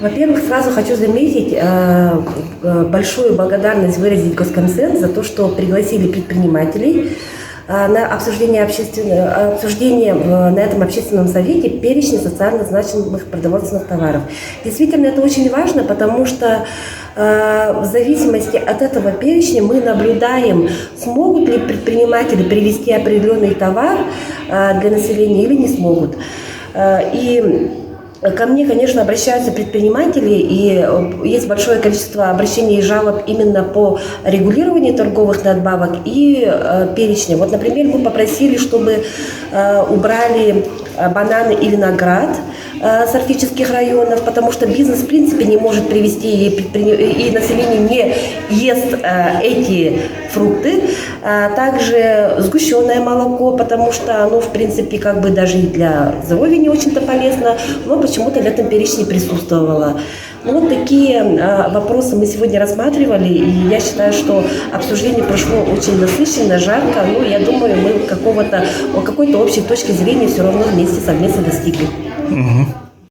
Во-первых, сразу хочу заметить, большую благодарность выразить Госкомсен за то, что пригласили предпринимателей на обсуждение на этом общественном совете перечня социально значимых продовольственных товаров. Действительно, это очень важно, потому что в зависимости от этого перечня мы наблюдаем, смогут ли предприниматели привезти определенный товар для населения или не смогут. И ко мне, конечно, обращаются предприниматели, и есть большое количество обращений и жалоб именно по регулированию торговых надбавок и перечня. Вот, например, мы попросили, чтобы убрали бананы и виноград с арктических районов, потому что бизнес, в принципе, не может привезти, и население не ест эти фрукты. Также сгущенное молоко, потому что оно, в принципе, как бы даже и для здоровья не очень-то полезно, но почему-то в этом перечне присутствовало. Ну, вот такие вопросы мы сегодня рассматривали, и я считаю, что обсуждение прошло очень насыщенно, жарко. Ну, я думаю, мы какой-то общей точки зрения все равно вместе совместно достигли. Угу.